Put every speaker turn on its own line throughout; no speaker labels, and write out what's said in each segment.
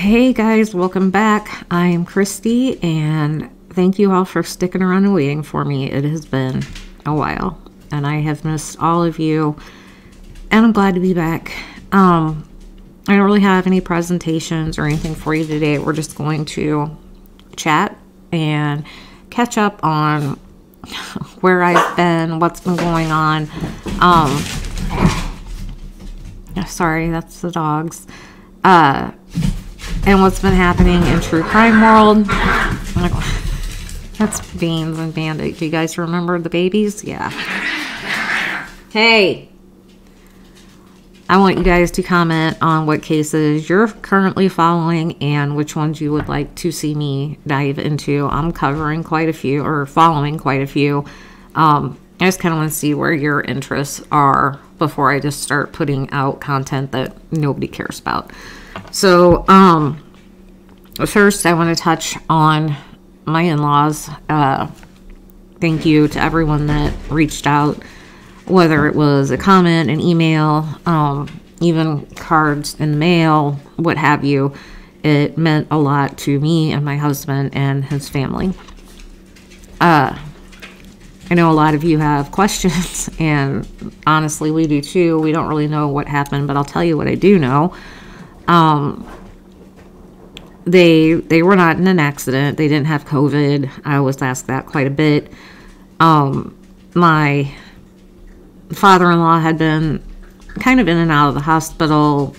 Hey guys, welcome back. I'm Christy, and thank you all for sticking around and waiting for me. It has been a while, and I have missed all of you, and I'm glad to be back. I don't really have any presentations or anything for you today. We're just going to chat and catch up on where I've been, what's been going on. Sorry, that's the dogs. And what's been happening in true crime world. That's Beans and Bandit. Do you guys remember the babies? Yeah. Hey, I want you guys to comment on what cases you're currently following and which ones you would like to see me dive into. I'm covering quite a few, or following quite a few. I just kind of want to see where your interests are before I just start putting out content that nobody cares about. So, first I want to touch on my in-laws. Thank you to everyone that reached out, whether it was a comment, an email, even cards in the mail, what have you. It meant a lot to me and my husband and his family. I know a lot of you have questions, and honestly, we do too. We don't really know what happened, but I'll tell you what I do know. They were not in an accident. They didn't have COVID. I was asked that quite a bit. My father-in-law had been kind of in and out of the hospital,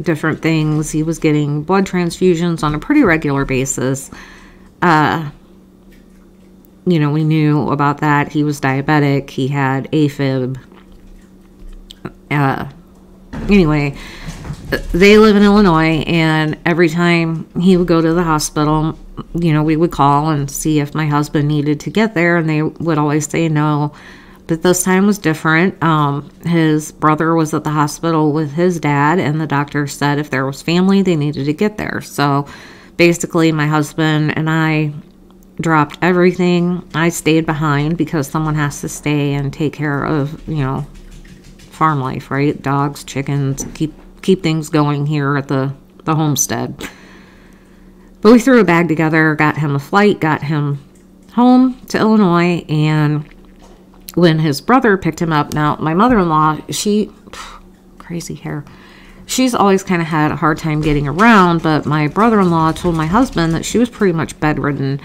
different things. He was getting blood transfusions on a pretty regular basis. You know, we knew about that. He was diabetic. He had AFib. Anyway, they live in Illinois, and every time he would go to the hospital, you know, we would call and see if my husband needed to get there, and they would always say no. But this time was different. His brother was at the hospital with his dad, and the doctor said if there was family, they needed to get there. So basically, my husband and I dropped everything. I stayed behind because someone has to stay and take care of, you know, farm life, right? Dogs, chickens, keep things going here at the homestead. But we threw a bag together, got him a flight, got him home to Illinois, and when his brother picked him up, now my mother-in-law, crazy hair, she's always kind of had a hard time getting around, but my brother-in-law told my husband that she was pretty much bedridden,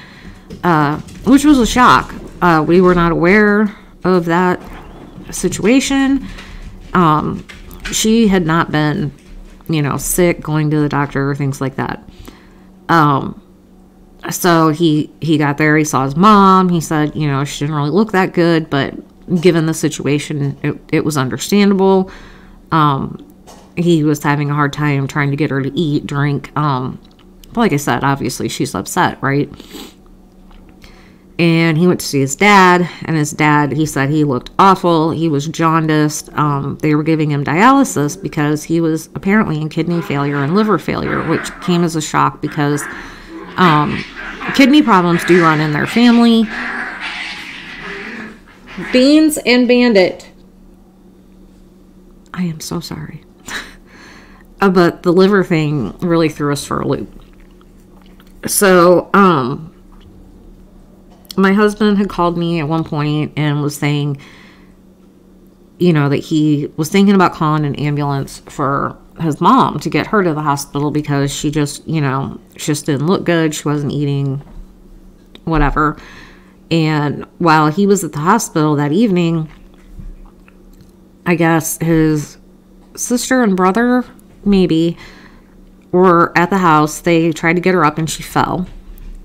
which was a shock. We were not aware of that situation. She had not been, you know, sick, going to the doctor, things like that. So he got there, he saw his mom, he said, you know, she didn't really look that good, but given the situation, it was understandable. He was having a hard time trying to get her to eat, drink. But like I said, obviously she's upset, right? And he went to see his dad, and his dad, he said he looked awful. He was jaundiced. They were giving him dialysis because he was apparently in kidney failure and liver failure, which came as a shock because kidney problems do run in their family. Beans and Bandit. I am so sorry. But the liver thing really threw us for a loop. So, my husband had called me at one point and was saying, you know, that he was thinking about calling an ambulance for his mom to get her to the hospital because she just, you know, she just didn't look good. She wasn't eating, whatever. And while he was at the hospital that evening, I guess his sister and brother, maybe, were at the house. They tried to get her up and she fell.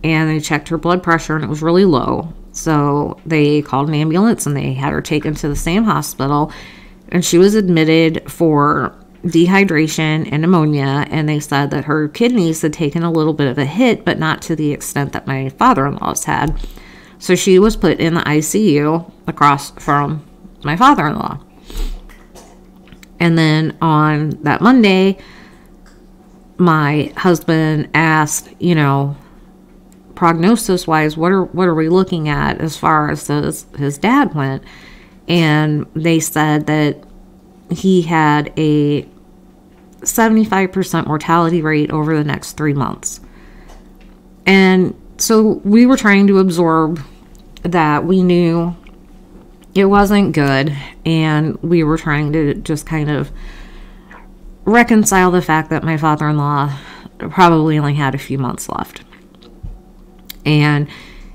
And they checked her blood pressure and it was really low. So they called an ambulance and they had her taken to the same hospital. And she was admitted for dehydration and pneumonia. And they said that her kidneys had taken a little bit of a hit, but not to the extent that my father-in-law's had. So she was put in the ICU across from my father-in-law. And then on that Monday, my husband asked, you know, prognosis wise, what are we looking at as far as his dad went? And they said that he had a 75% mortality rate over the next 3 months. And so we were trying to absorb that. We knew it wasn't good, and we were trying to just kind of reconcile the fact that my father-in-law probably only had a few months left. And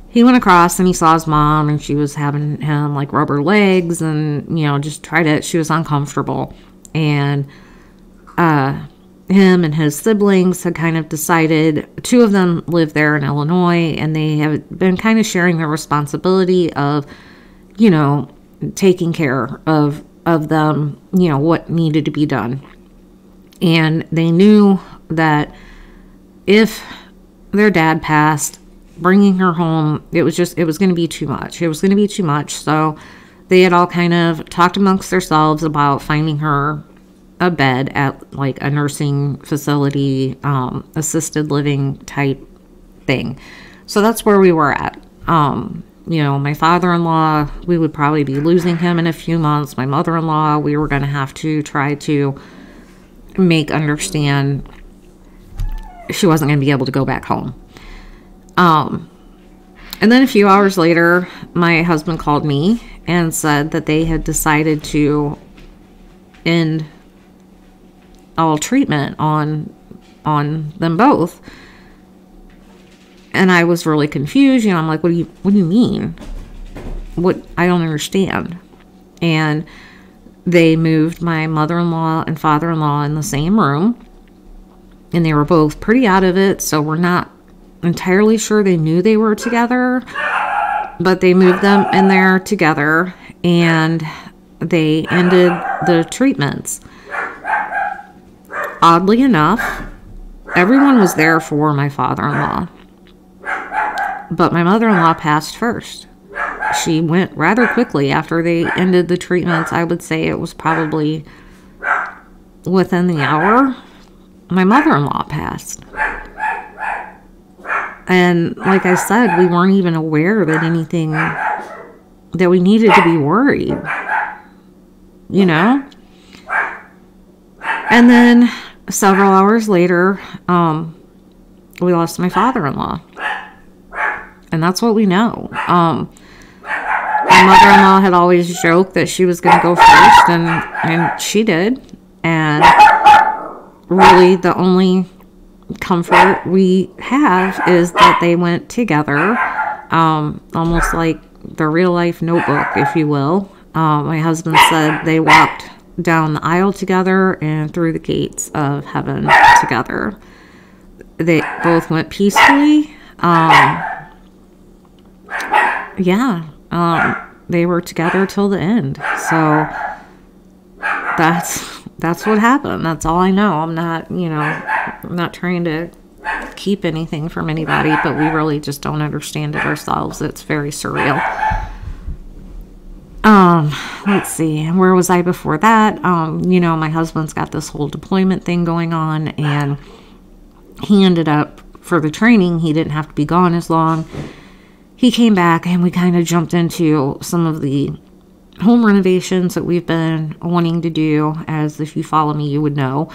he went across and he saw his mom, and she was having him like rub her legs and, just she was uncomfortable. And him and his siblings had kind of decided, 2 of them live there in Illinois, and they have been kind of sharing the responsibility of, taking care of them, what needed to be done. And they knew that if their dad passed, bringing her home, it was going to be too much. It was going to be too much. So they had all kind of talked amongst themselves about finding her a bed at like a nursing facility, assisted living type thing. So that's where we were at. My father-in-law, we would probably be losing him in a few months. My mother-in-law, we were going to have to try to make understand she wasn't going to be able to go back home. And then a few hours later, my husband called me and said that they had decided to end all treatment on them both. And I was really confused. I'm like, what do you mean? I don't understand. And they moved my mother-in-law and father-in-law in the same room, and they were both pretty out of it. So we're not entirely sure they knew they were together, but they moved them in there together, and they ended the treatments. Oddly enough, everyone was there for my father-in-law, but my mother-in-law passed first. She went rather quickly after they ended the treatments. I would say it was probably within the hour, my mother-in-law passed. And like I said, we weren't even aware that anything, that we needed to be worried, And then several hours later, we lost my father-in-law. And that's what we know. My mother-in-law had always joked that she was going to go first, and she did. And really the only comfort we have is that they went together, almost like the real life Notebook, if you will. My husband said they walked down the aisle together and through the gates of heaven together. They both went peacefully. They were together till the end. So that's what happened. That's all I know. I'm not trying to keep anything from anybody, but we really just don't understand it ourselves. It's very surreal. Let's see, where was I before that? My husband's got this whole deployment thing going on, and he ended up, for the training, he didn't have to be gone as long. He came back, and we kind of jumped into some of the home renovations that we've been wanting to do, as if you follow me, you would know.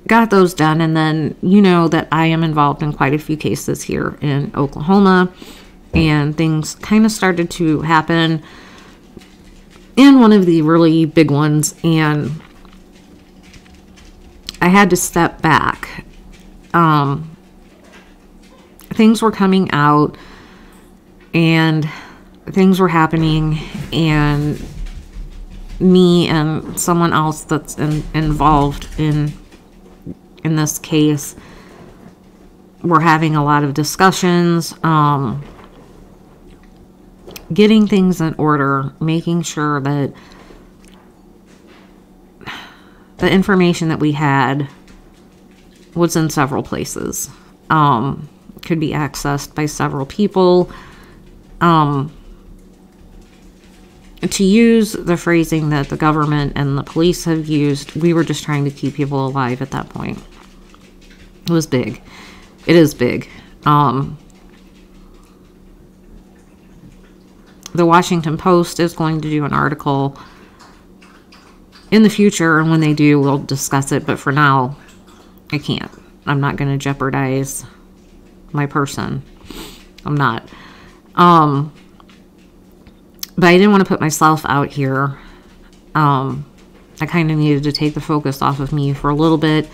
Got those done, and then that I am involved in quite a few cases here in Oklahoma, and things kind of started to happen in one of the really big ones, and I had to step back. Things were coming out, and things were happening, and me and someone else that's involved in this case were having a lot of discussions, getting things in order, making sure that the information that we had was in several places, could be accessed by several people. To use the phrasing that the government and the police have used, we were just trying to keep people alive at that point. It was big. It is big. The Washington Post is going to do an article in the future, and when they do, we'll discuss it. But for now, I can't. I'm not going to jeopardize my person. I'm not. But I didn't want to put myself out here. I kind of needed to take the focus off of me for a little bit.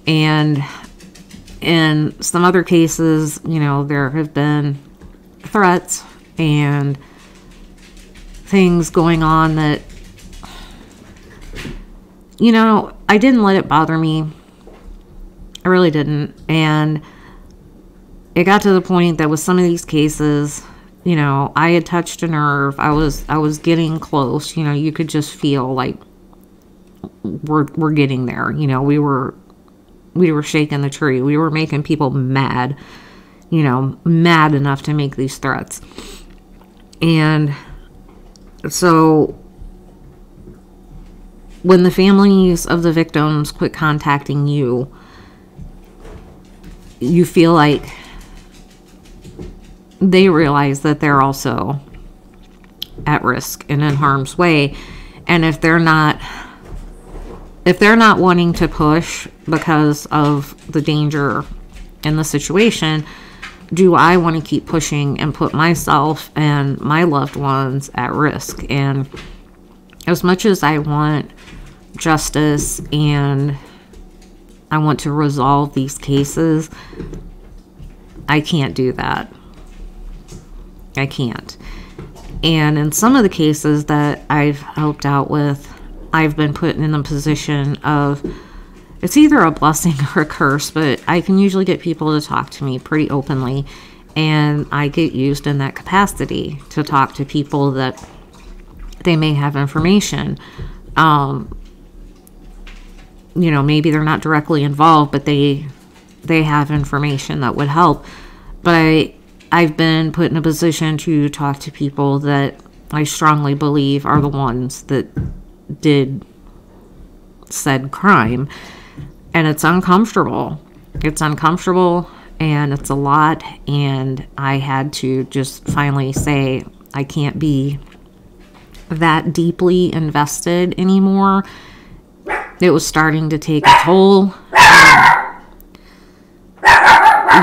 And in some other cases, you know, there have been threats and things going on that, you know, I didn't let it bother me. I really didn't. And it got to the point that with some of these cases, you know, I had touched a nerve. I was getting close. You know, you could just feel like we're getting there. You know, we were shaking the tree. We were making people mad, you know, mad enough to make these threats. And so when the families of the victims quit contacting you, you feel like they realize that they're also at risk and in harm's way. And if they're not wanting to push because of the danger in the situation, do I want to keep pushing and put myself and my loved ones at risk? And as much as I want justice and I want to resolve these cases, I can't do that. I can't. And in some of the cases that I've helped out with, I've been put in a position of, it's either a blessing or a curse, but I can usually get people to talk to me pretty openly, and I get used in that capacity to talk to people that they may have information. You know, maybe they're not directly involved, but they have information that would help. But I've been put in a position to talk to people that I strongly believe are the ones that did said crime. And it's uncomfortable. It's uncomfortable and it's a lot. And I had to just finally say, I can't be that deeply invested anymore. It was starting to take a toll.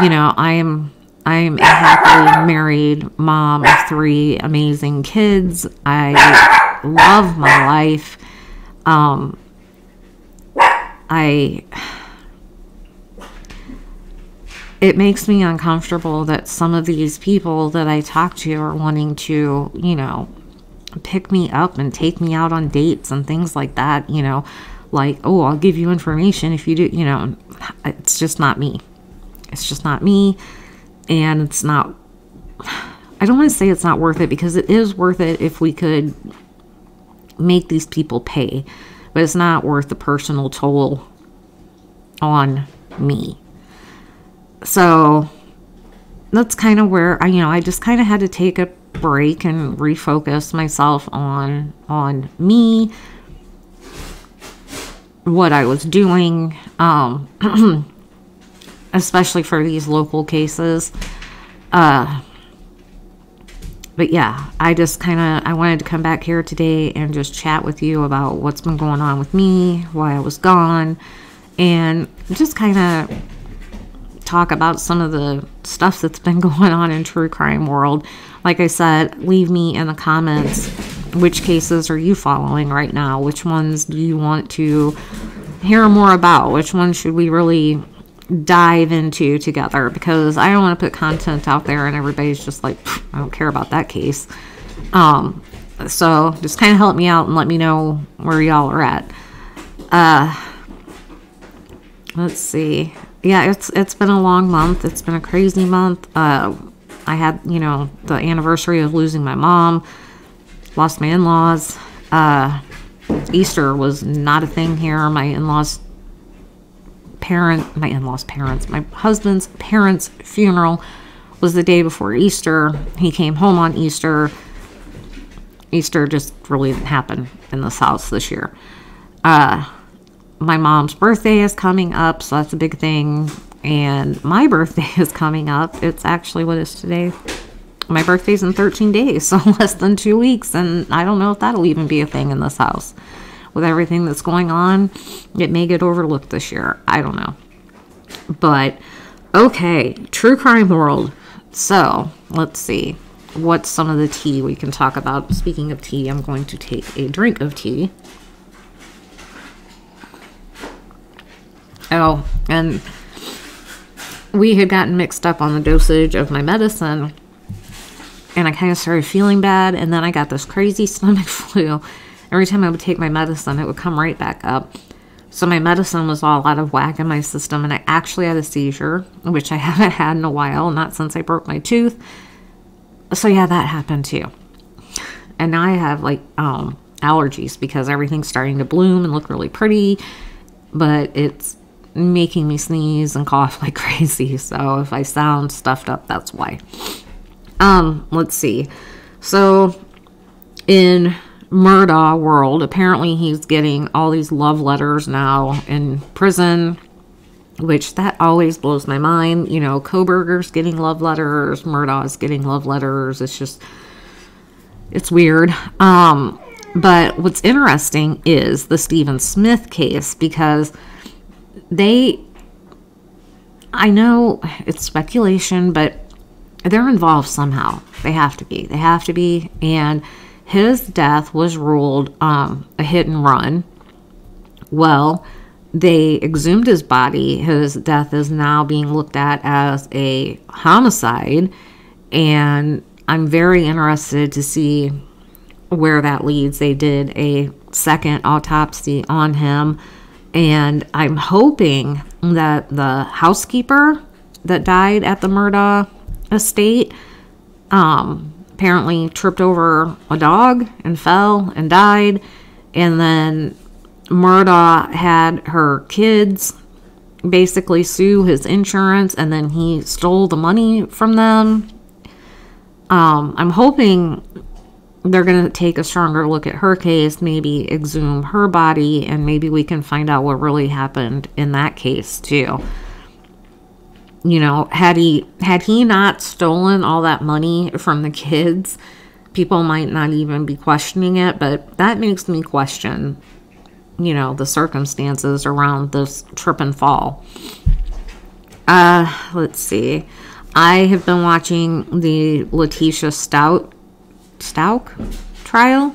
You know, I'm a happily married mom of 3 amazing kids. I love my life. It makes me uncomfortable that some of these people that I talk to are wanting to, you know, pick me up and take me out on dates and things like that, you know, like, oh, I'll give you information if you do, you know. It's just not me. It's just not me. And it's not, I don't want to say it's not worth it, because it is worth it if we could make these people pay, but it's not worth the personal toll on me. So that's kind of where I just kind of had to take a break and refocus myself on me, what I was doing, especially for these local cases. But yeah, I wanted to come back here today and just chat with you about what's been going on with me, why I was gone, and just kind of talk about some of the stuff that's been going on in true crime world. Like I said, leave me in the comments, which cases are you following right now? Which ones do you want to hear more about? Which ones should we really dive into together? Because I don't want to put content out there and everybody's just like, I don't care about that case. So just kind of help me out and let me know where y'all are at. Let's see. Yeah, it's been a long month. It's been a crazy month. I had, the anniversary of losing my mom, lost my in-laws. Easter was not a thing here. My husband's parents' funeral was the day before Easter. He came home on Easter. Easter just really didn't happen in this house this year. My mom's birthday is coming up, so that's a big thing. And my birthday is coming up. It's actually, what is today? My birthday's in 13 days, so less than 2 weeks. And I don't know if that'll even be a thing in this house. with everything that's going on, it may get overlooked this year. I don't know. But, okay, true crime world. So, let's see. What's some of the tea we can talk about? Speaking of tea, I'm going to take a drink of tea. Oh, and we had gotten mixed up on the dosage of my medicine, and I kind of started feeling bad, and then I got this crazy stomach flu. Every time I would take my medicine, it would come right back up. So my medicine was all out of whack in my system, and I actually had a seizure, which I haven't had in a while, not since I broke my tooth. So yeah, that happened too. And now I have like allergies because everything's starting to bloom and look really pretty, but it's making me sneeze and cough like crazy. So if I sound stuffed up, that's why. Let's see. So in Murdaugh world, apparently he's getting all these love letters now in prison, which that always blows my mind. You know, Kohberger's getting love letters, Murdaugh's getting love letters. It's just, it's weird. But what's interesting is the Stephen Smith case, because I know it's speculation, but they're involved somehow. They have to be. And his death was ruled a hit and run. Well, they exhumed his body. His death is now being looked at as a homicide. And I'm very interested to see where that leads. They did a second autopsy on him. And I'm hoping that the housekeeper that died at the Murdaugh estate apparently tripped over a dog and fell and died. And then Murdaugh had her kids basically sue his insurance, and then he stole the money from them. I'm hoping they're going to take a stronger look at her case, maybe exhume her body, and maybe we can find out what really happened in that case too. You know, had he not stolen all that money from the kids, people might not even be questioning it, but that makes me question, you know, the circumstances around this trip and fall. Let's see. I have been watching the Letitia Stauch trial.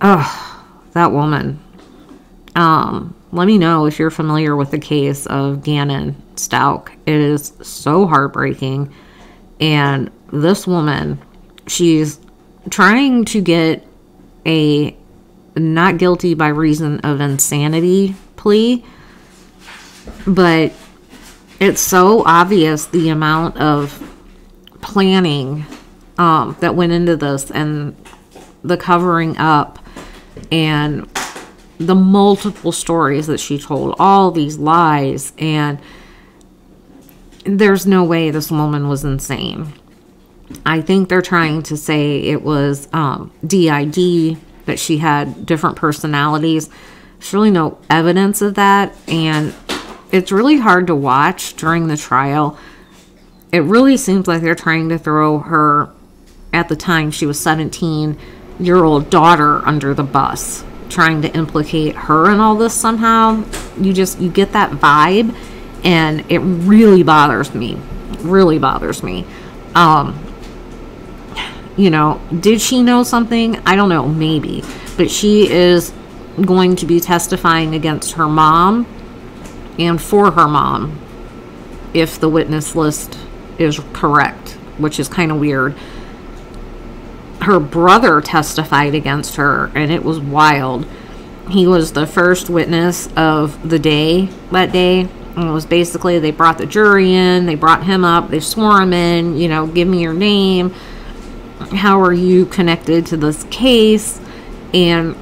Oh, that woman. Let me know if you're familiar with the case of Gannon Stauch. It is so heartbreaking. And this woman, she's trying to get a not guilty by reason of insanity plea. But it's so obvious the amount of planning that went into this, and the covering up, and the multiple stories that she told, all these lies, and there's no way this woman was insane. I think they're trying to say it was DID, that she had different personalities. There's really no evidence of that, and it's really hard to watch during the trial. It really seems like they're trying to throw her, at the time she was 17-year-old daughter, under the bus, trying to implicate her in all this somehow. You get that vibe, and it really bothers me. Really bothers me. You know, did she know something? I don't know, maybe. But she is going to be testifying against her mom and for her mom, if the witness list is correct, which is kind of weird. Her brother testified against her, and it was wild. He was the first witness of the day, that day. And it was basically, they brought the jury in, they brought him up, they swore him in, you know, give me your name. How are you connected to this case? And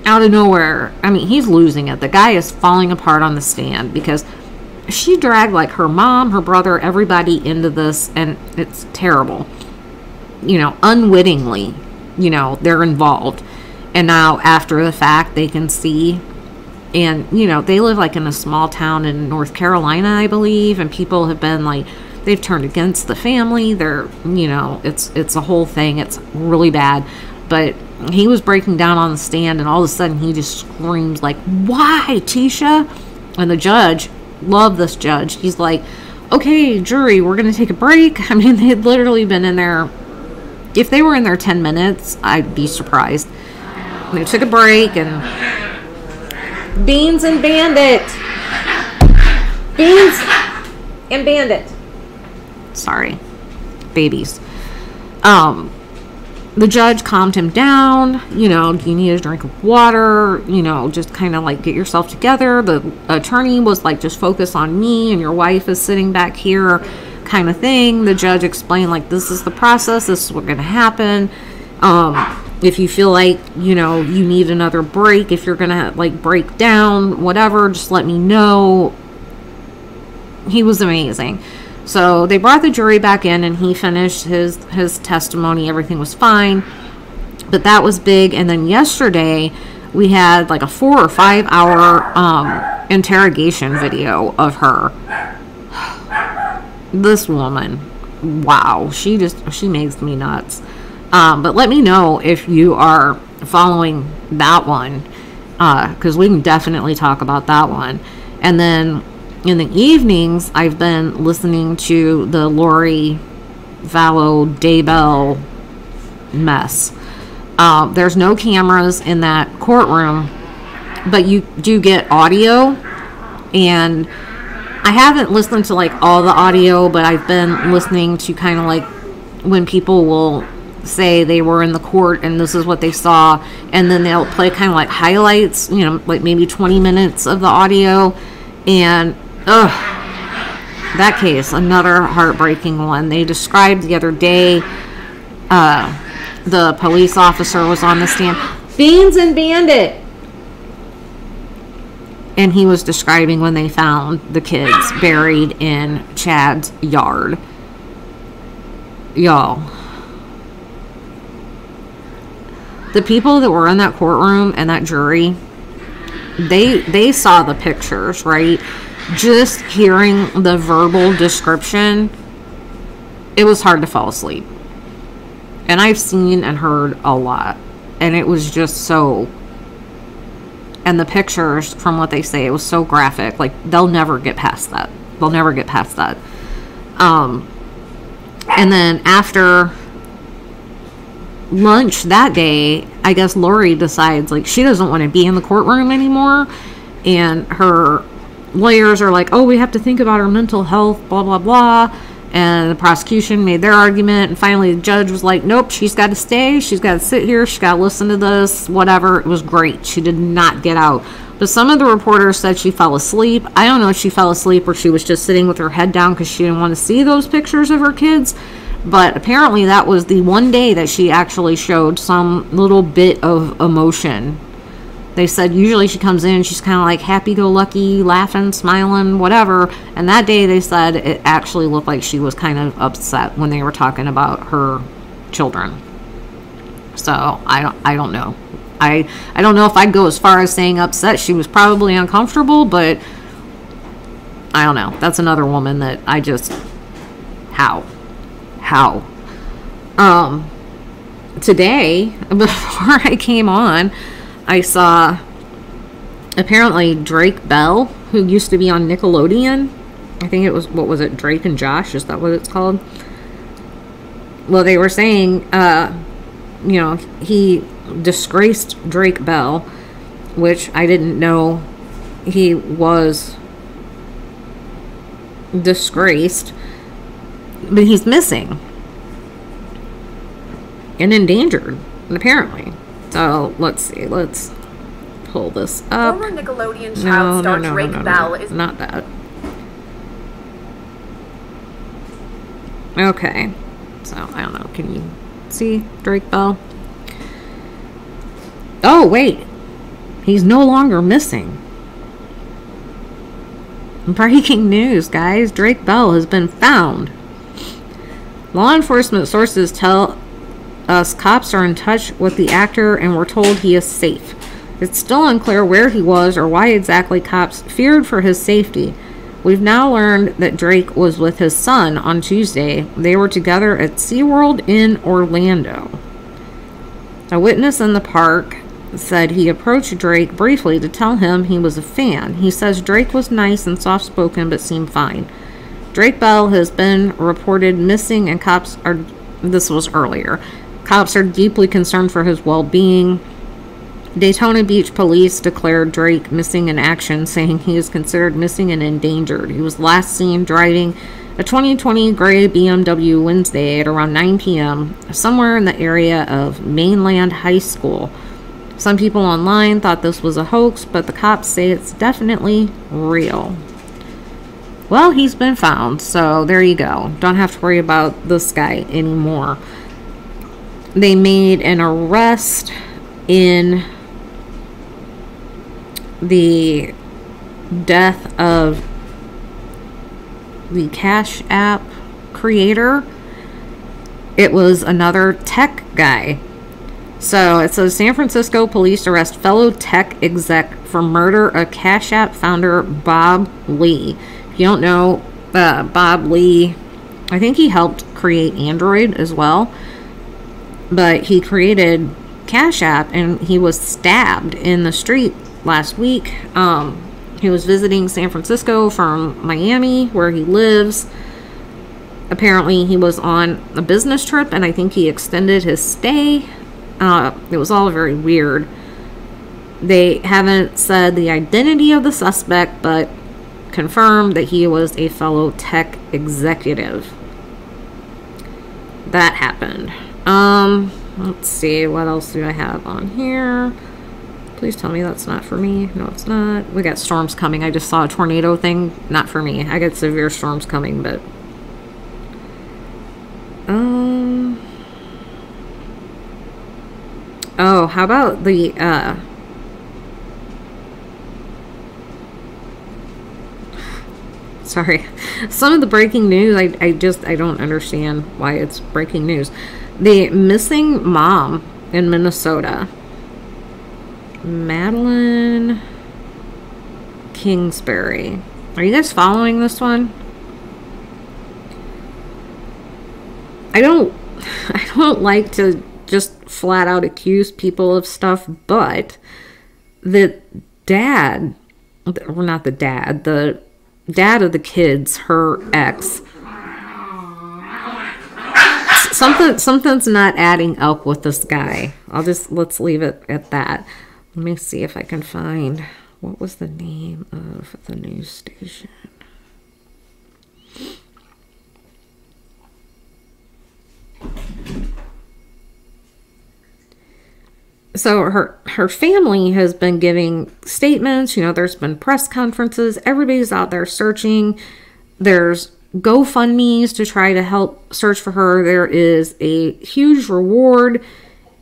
out of nowhere, I mean, he's losing it. The guy is falling apart on the stand because she dragged like her mom, her brother, everybody into this, and it's terrible. You know, unwittingly, you know, they're involved. And now after the fact, they can see, and, you know, they live like in a small town in North Carolina, I believe, and people have been like, they've turned against the family. They're, you know, it's a whole thing. It's really bad. But he was breaking down on the stand, and all of a sudden he just screams like, "Why, Tisha?" And the judge, love this judge, he's like, "Okay, jury, we're going to take a break." I mean, they had literally been in there. If they were in there 10 minutes, I'd be surprised. They took a break, and Beans and Bandit. Beans and Bandit. Sorry. Babies. The judge calmed him down. You know, do you need a drink of water? You know, just kind of like get yourself together. The attorney was like, just focus on me, and your wife is sitting back here, kind of thing. The judge explained, like, this is the process. This is what's going to happen. If you feel like, you know, you need another break, if you're going to like break down, whatever, just let me know. He was amazing. So they brought the jury back in, and he finished his testimony. Everything was fine, but that was big. And then yesterday we had like a 4 or 5 hour interrogation video of her. This woman, wow, she makes me nuts. But let me know if you are following that one, because we can definitely talk about that one. And then in the evenings, I've been listening to the Lori Vallow Daybell mess. There's no cameras in that courtroom, but you do get audio. And I haven't listened to like all the audio, but I've been listening to kind of like when people will say they were in the court and this is what they saw, and then they'll play kind of like highlights, you know, like maybe 20 minutes of the audio. And that case, another heartbreaking one. They described the other day, the police officer was on the stand, Beans and Bandit, and he was describing when they found the kids buried in Chad's yard. Y'all, the people that were in that courtroom and that jury, they saw the pictures, right? Just hearing the verbal description, it was hard to fall asleep. And I've seen and heard a lot, and it was just so, and the pictures, from what they say, it was so graphic. Like, they'll never get past that. They'll never get past that. And then after lunch that day, I guess Lori decides like she doesn't want to be in the courtroom anymore, and her lawyers are like, oh, we have to think about her mental health, blah blah blah. And the prosecution made their argument, and finally the judge was like, nope, she's got to stay, she's got to sit here, she's got to listen to this, whatever. It was great. She did not get out. But some of the reporters said she fell asleep. I don't know if she fell asleep or she was just sitting with her head down because she didn't want to see those pictures of her kids. But apparently that was the one day that she actually showed some little bit of emotion. They said usually she comes in, she's kind of like happy-go-lucky, laughing, smiling, whatever. And that day they said it actually looked like she was kind of upset when they were talking about her children. So I don't know. I don't know if I'd go as far as saying upset. She was probably uncomfortable, but I don't know. That's another woman that I just, how? Today, before I came on, I saw apparently Drake Bell, who used to be on Nickelodeon. I think it was, what was it, Drake and Josh? Is that what it's called? Well, they were saying, you know, he disgraced Drake Bell, which I didn't know he was disgraced, but he's missing and endangered, apparently. So let's see, let's pull this up.
Former Nickelodeon child star Drake Bell is
not that. Okay, so I don't know, can you see Drake Bell? Oh wait, he's no longer missing. Breaking news, guys. Drake Bell has been found. Law enforcement sources tell us cops are in touch with the actor and we're told he is safe. It's still unclear where he was or why exactly cops feared for his safety. We've now learned that Drake was with his son on Tuesday. They were together at SeaWorld in Orlando. A witness in the park said he approached Drake briefly to tell him he was a fan. He says Drake was nice and soft-spoken but seemed fine. Drake Bell has been reported missing and this was earlier. Cops are deeply concerned for his well-being. Daytona Beach police declared Drake missing in action, saying he is considered missing and endangered. He was last seen driving a 2020 gray BMW Wednesday at around 9 p.m. somewhere in the area of Mainland High School. Some people online thought this was a hoax, but the cops say it's definitely real. Well, he's been found, so there you go. Don't have to worry about this guy anymore. They made an arrest in the death of the Cash App creator. It was another tech guy. So it says San Francisco police arrest fellow tech exec for murder of Cash App founder Bob Lee. If you don't know Bob Lee, I think he helped create Android as well. But he created Cash App and he was stabbed in the street last week. He was visiting San Francisco from Miami, where he lives. Apparently, he was on a business trip, and I think he extended his stay. It was all very weird. They haven't said the identity of the suspect, but confirmed that he was a fellow tech executive. That happened. Let's see, what else do I have on here? Please tell me that's not for me. No, it's not. We got storms coming. I just saw a tornado thing. Not for me. I got severe storms coming, but... Oh, how about the, Sorry. Some of the breaking news, I don't understand why it's breaking news. The missing mom in Minnesota... Madeline Kingsbury. Are you guys following this one? I don't like to just flat out accuse people of stuff, but the dad, or not the dad of the kids, her ex, something's not adding up with this guy. Let's leave it at that. Let me see if I can find, what was the name of the news station? So her family has been giving statements. You know, there's been press conferences. Everybody's out there searching. There's GoFundMes to try to help search for her. There is a huge reward.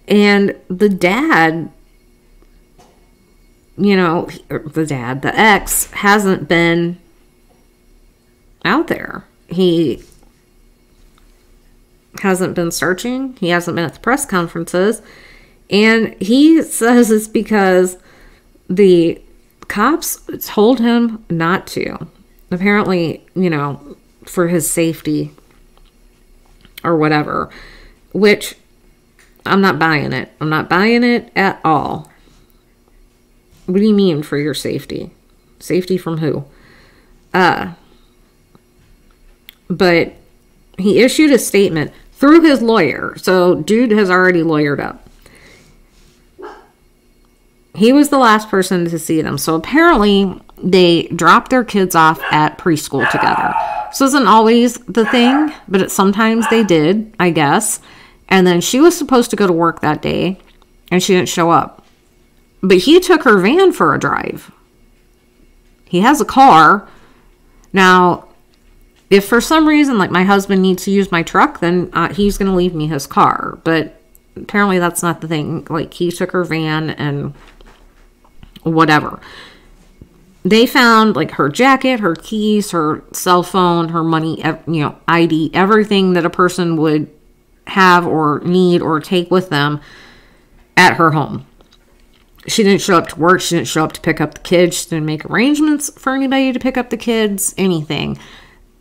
And the dad... You know, the ex hasn't been out there. He hasn't been searching. He hasn't been at the press conferences. And he says it's because the cops told him not to. Apparently, you know, for his safety or whatever. Which, I'm not buying it. I'm not buying it at all. What do you mean for your safety? Safety from who? But he issued a statement through his lawyer. So dude has already lawyered up. He was the last person to see them. So apparently they dropped their kids off at preschool together. So isn't always the thing, but sometimes they did, I guess. And then she was supposed to go to work that day and she didn't show up. But he took her van for a drive. He has a car. Now, if for some reason, like my husband needs to use my truck, then he's going to leave me his car. But apparently that's not the thing. Like, he took her van and whatever. They found, like, her jacket, her keys, her cell phone, her money, you know, ID, everything that a person would have or need or take with them at her home. She didn't show up to work. She didn't show up to pick up the kids. She didn't make arrangements for anybody to pick up the kids, anything.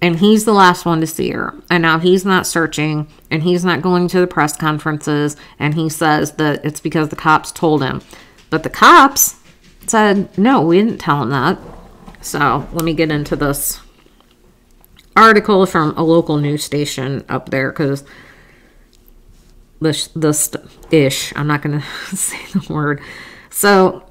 And he's the last one to see her. And now he's not searching, and he's not going to the press conferences, and he says that it's because the cops told him. But the cops said, no, we didn't tell him that. So let me get into this article from a local news station up there, because this I'm not going to say the word. So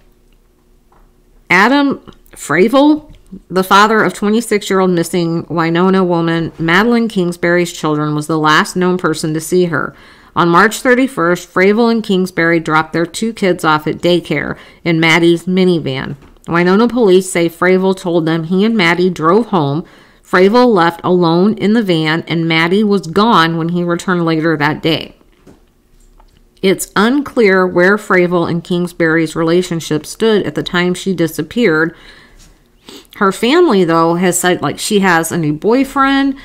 Adam Fravel, the father of 26-year-old missing Winona woman Madeline Kingsbury's children, was the last known person to see her. On March 31st, Fravel and Kingsbury dropped their 2 kids off at daycare in Maddie's minivan. Winona police say Fravel told them he and Maddie drove home. Fravel left alone in the van, and Maddie was gone when he returned later that day. It's unclear where Fravel and Kingsbury's relationship stood at the time she disappeared. Her family, though, has said, like, she has a new boyfriend.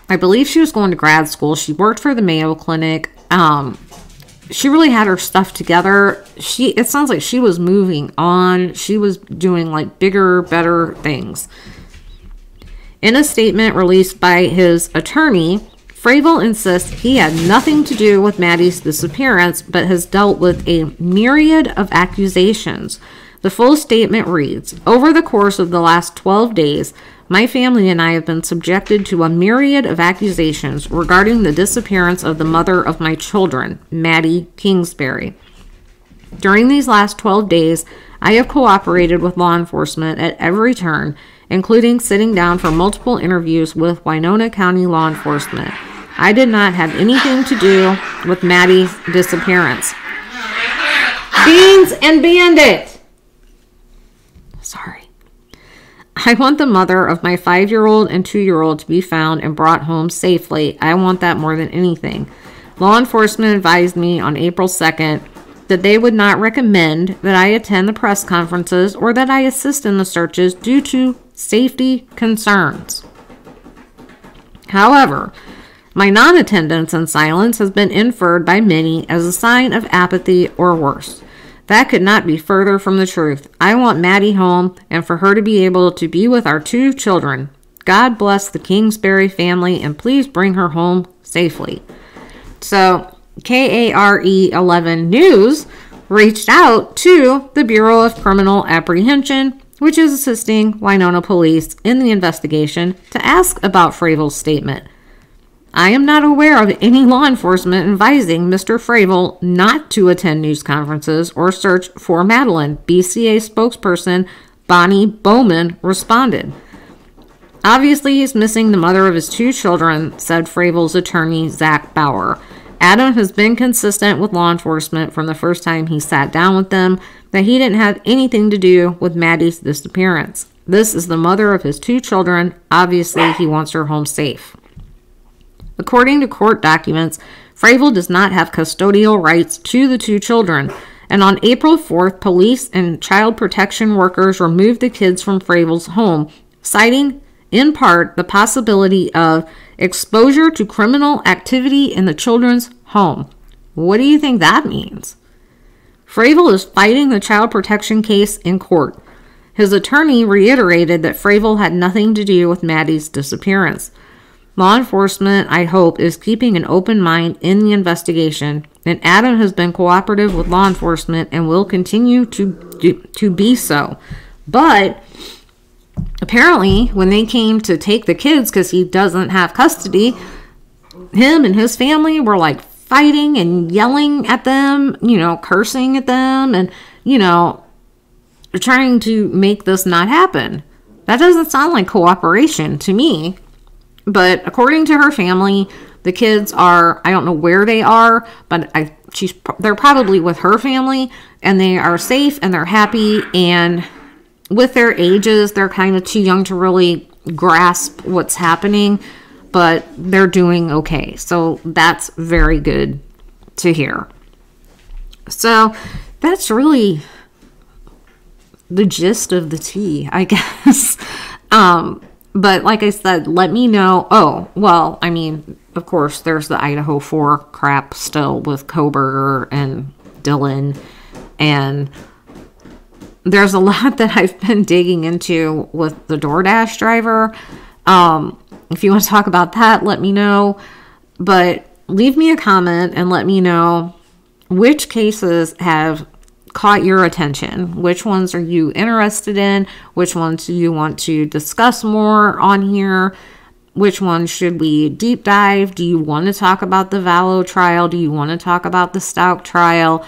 I believe she was going to grad school. She worked for the Mayo Clinic. She really had her stuff together. It sounds like she was moving on. She was doing, like, bigger, better things. In a statement released by his attorney, Fravel insists he had nothing to do with Maddie's disappearance, but has dealt with a myriad of accusations. The full statement reads, "Over the course of the last 12 days, my family and I have been subjected to a myriad of accusations regarding the disappearance of the mother of my children, Maddie Kingsbury. During these last 12 days, I have cooperated with law enforcement at every turn, including sitting down for multiple interviews with Winona County law enforcement. I did not have anything to do with Maddie's disappearance." Beans and Bandit! Sorry. "I want the mother of my 5-year-old and 2-year-old to be found and brought home safely. I want that more than anything. Law enforcement advised me on April 2nd that they would not recommend that I attend the press conferences or that I assist in the searches due to safety concerns. However, my non-attendance and silence has been inferred by many as a sign of apathy or worse. That could not be further from the truth. I want Maddie home and for her to be able to be with our 2 children. God bless the Kingsbury family and please bring her home safely." So, KARE 11 News reached out to the Bureau of Criminal Apprehension, which is assisting Winona police in the investigation, to ask about Fravel's statement. "I am not aware of any law enforcement advising Mr. Fravel not to attend news conferences or search for Madeline," BCA spokesperson Bonnie Bowman responded. "Obviously, he's missing the mother of his 2 children," said Fravel's attorney, Zach Bauer. "Adam has been consistent with law enforcement from the first time he sat down with them that he didn't have anything to do with Maddie's disappearance. This is the mother of his 2 children. Obviously, he wants her home safe." According to court documents, Fravel does not have custodial rights to the 2 children, and on April 4th, police and child protection workers removed the kids from Fravel's home, citing, in part, the possibility of exposure to criminal activity in the children's home. What do you think that means? Fravel is fighting the child protection case in court. His attorney reiterated that Fravel had nothing to do with Maddie's disappearance. Law enforcement, I hope, is keeping an open mind in the investigation, and Adam has been cooperative with law enforcement and will continue to be so. But apparently, when they came to take the kids, because he doesn't have custody, him and his family were like fighting and yelling at them, cursing at them, and, trying to make this not happen. That doesn't sound like cooperation to me. But according to her family, the kids are, I don't know where they are, but they're probably with her family, and they are safe and they're happy, and with their ages, they're kind of too young to really grasp what's happening, but they're doing okay. So that's very good to hear. So that's really the gist of the tea, I guess. But like I said, let me know. Oh, well, I mean, of course, there's the Idaho 4 crap still with Koberger and Dylan. And there's a lot that I've been digging into with the DoorDash driver. if you want to talk about that, let me know. But leave me a comment and let me know which cases have caught your attention. Which ones are you interested in? Which ones do you want to discuss more on here? Which ones should we deep dive? Do you want to talk about the Vallow trial? Do you want to talk about the Stout trial?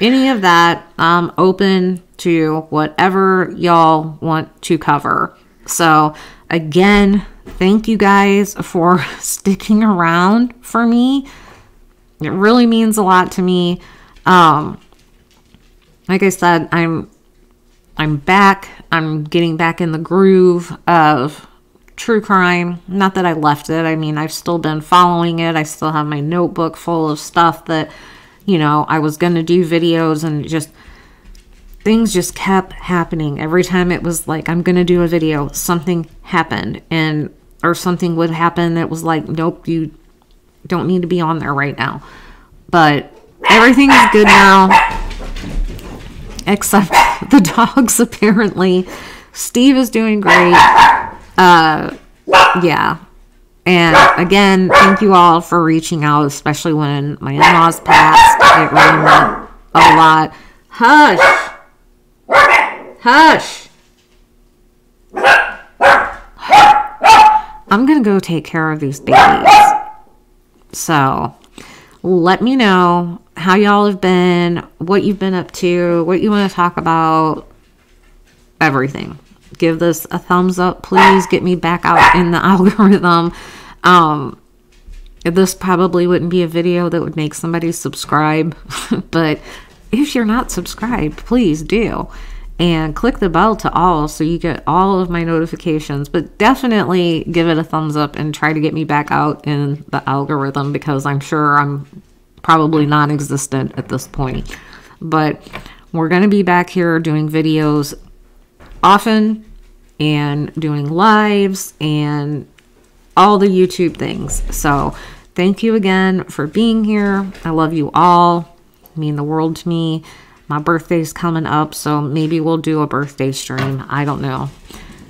Any of that, I'm open to whatever y'all want to cover. So again, thank you guys for sticking around for me. It really means a lot to me. Like I said, I'm back. I'm getting back in the groove of true crime. Not that I left it. I mean, I've still been following it. I still have my notebook full of stuff that, you know, I was going to do videos, and just things just kept happening. Every time it was like, I'm going to do a video, something happened, or something would happen that was like, nope, you don't need to be on there right now. But everything is good now, except the dogs, apparently. Steve is doing great. Yeah. And again, thank you all for reaching out, especially when my in-laws passed. It really meant a lot. Hush! Hush! I'm gonna go take care of these babies. So, let me know how y'all have been, what you've been up to, what you want to talk about, everything. Give this a thumbs up, please. Get me back out in the algorithm. This probably wouldn't be a video that would make somebody subscribe, but if you're not subscribed, please do. And click the bell to all so you get all of my notifications. But definitely give it a thumbs up and try to get me back out in the algorithm, because I'm sure I'm probably non-existent at this point. But we're going to be back here doing videos often and doing lives and all the YouTube things. So thank you again for being here. I love you all. You mean the world to me. My birthday's coming up, so maybe we'll do a birthday stream. I don't know.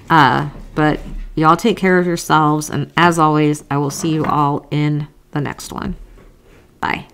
But y'all take care of yourselves, and as always, I will see you all in the next one. Bye.